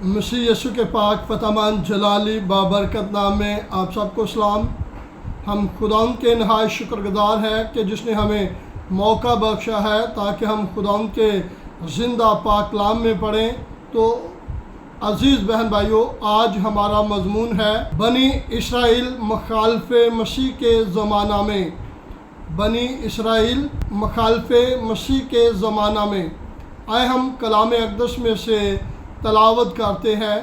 مسیح یسوع کے پاک فتمان جلالی بابرکت نام میں آپ سب کو سلام۔ ہم خداوند کے نہایت شکر گزار ہیں کہ جس نے ہمیں موقع بخشا ہے تاکہ ہم خداوند کے زندہ پاک کلام میں پڑھیں۔ تو عزیز بہن بھائیوں، آج ہمارا مضمون ہے بنی اسرائیل مخالف مسیح کے زمانہ میں۔ بنی اسرائیل مخالف مسیح کے زمانہ میں۔ آئے ہم کلام اقدس میں سے تلاوت کرتے ہیں۔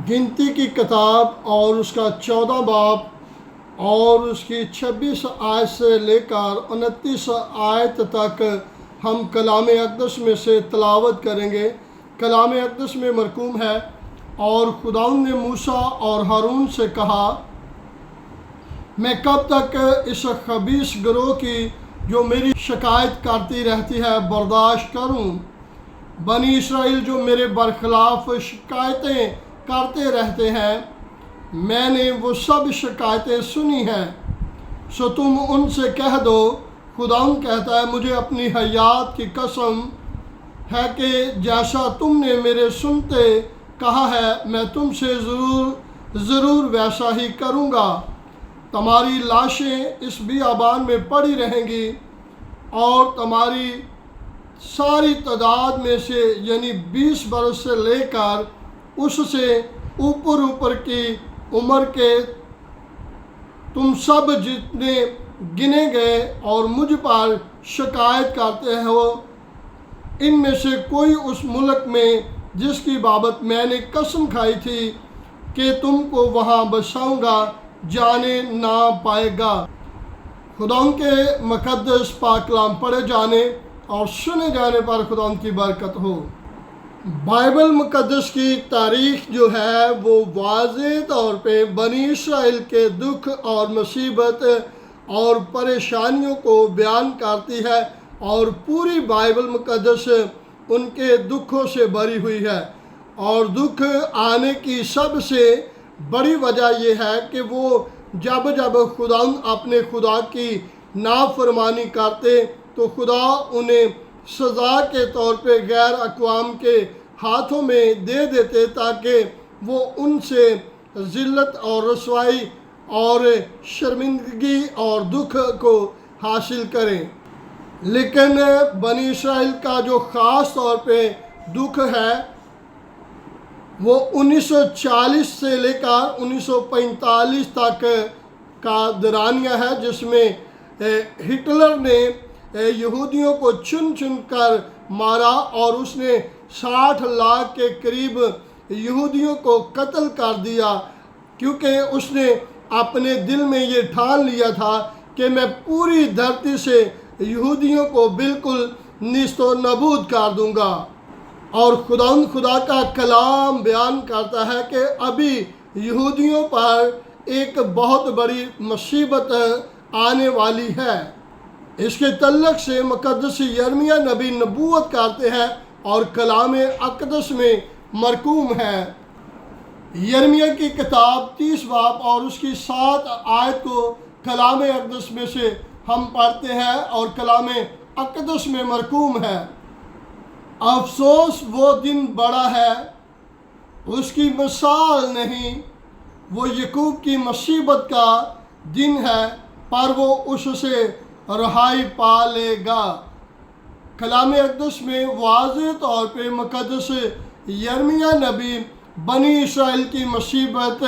گنتی کی کتاب اور اس کا 14 باب اور اس کی 26 آیت سے لے کر 29 آیت تک ہم کلام اقدس میں سے تلاوت کریں گے۔ کلام اقدس میں مرقوم ہے، اور خداوند نے موسیٰ اور ہارون سے کہا، میں کب تک اس خبیث گروہ کی جو میری شکایت کرتی رہتی ہے برداشت کروں؟ بنی اسرائیل جو میرے برخلاف شکایتیں کرتے رہتے ہیں، میں نے وہ سب شکایتیں سنی ہیں، سو تم ان سے کہہ دو، خداوند کہتا ہے، مجھے اپنی حیات کی قسم ہے کہ جیسا تم نے میرے سنتے کہا ہے، میں تم سے ضرور ویسا ہی کروں گا۔ تمہاری لاشیں اس بیابان میں پڑی رہیں گی، اور تمہاری ساری تعداد میں سے یعنی 20 برس سے لے کر اس سے اوپر کی عمر کے تم سب جتنے گنے گئے اور مجھ پر شکایت کرتے ہو، ان میں سے کوئی اس ملک میں جس کی بابت میں نے قسم کھائی تھی کہ تم کو وہاں بساؤں گا جانے نہ پائے گا۔ خداوند کے مقدس پاک کلام پڑھے جانے اور سنے جانے پر خداوند کی برکت ہو۔ بائبل مقدس کی تاریخ جو ہے وہ واضح طور پہ بنی اسرائیل کے دکھ اور مصیبت اور پریشانیوں کو بیان کرتی ہے، اور پوری بائبل مقدس ان کے دکھوں سے بھری ہوئی ہے۔ اور دکھ آنے کی سب سے بڑی وجہ یہ ہے کہ وہ جب خداوند اپنے خدا کی نافرمانی کرتے تو خدا انہیں سزا کے طور پہ غیر اقوام کے ہاتھوں میں دے دیتے تاکہ وہ ان سے ذلت اور رسوائی اور شرمندگی اور دکھ کو حاصل کریں۔ لیکن بنی اسرائیل کا جو خاص طور پہ دکھ ہے وہ 1940 سے لے کر 1945 تک کا دورانیہ ہے، جس میں ہٹلر نے یہودیوں کو چن کر مارا، اور اس نے 60 لاکھ کے قریب یہودیوں کو قتل کر دیا، کیونکہ اس نے اپنے دل میں یہ ٹھان لیا تھا کہ میں پوری دھرتی سے یہودیوں کو بالکل نیست و نابود کر دوں گا۔ اور خدا کا کلام بیان کرتا ہے کہ ابھی یہودیوں پر ایک بہت بڑی مصیبت آنے والی ہے۔ اس کے تعلق سے مقدس یرمیہ نبی نبوت کرتے ہیں اور کلام اقدس میں مرقوم ہے۔ یرمیہ کی کتاب 30 باب اور اس کی 7 آیت کو کلام اقدس میں سے ہم پڑھتے ہیں، اور کلام اقدس میں مرقوم ہے، افسوس وہ دن بڑا ہے، اس کی مثال نہیں، وہ یعقوب کی مصیبت کا دن ہے، پر وہ اس سے رہائی پا لے گا۔ کلام اقدس میں واضح طور پہ مقدس یرمیہ نبی بنی اسرائیل کی مصیبت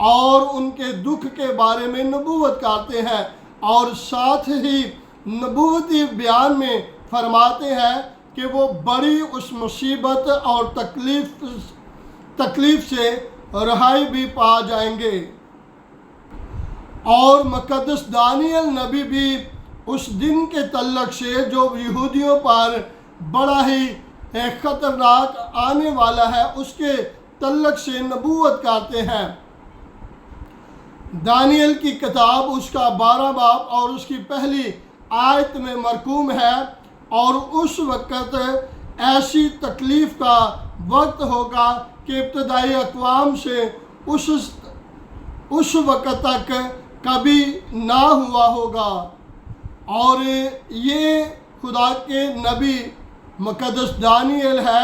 اور ان کے دکھ کے بارے میں نبوت کرتے ہیں، اور ساتھ ہی نبوتی بیان میں فرماتے ہیں کہ وہ بڑی اس مصیبت اور تکلیف سے رہائی بھی پا جائیں گے۔ اور مقدس دانیل نبی بھی اس دن کے تعلق سے جو یہودیوں پر بڑا ہی خطرناک آنے والا ہے اس کے تعلق سے نبوت کرتے ہیں۔ دانیل کی کتاب اس کا 12 باب اور اس کی پہلی آیت میں مرقوم ہے، اور اس وقت ایسی تکلیف کا وقت ہوگا کہ ابتدائی اقوام سے اس وقت تک کبھی نہ ہوا ہوگا۔ اور یہ خدا کے نبی مقدس دانیل ہے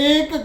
1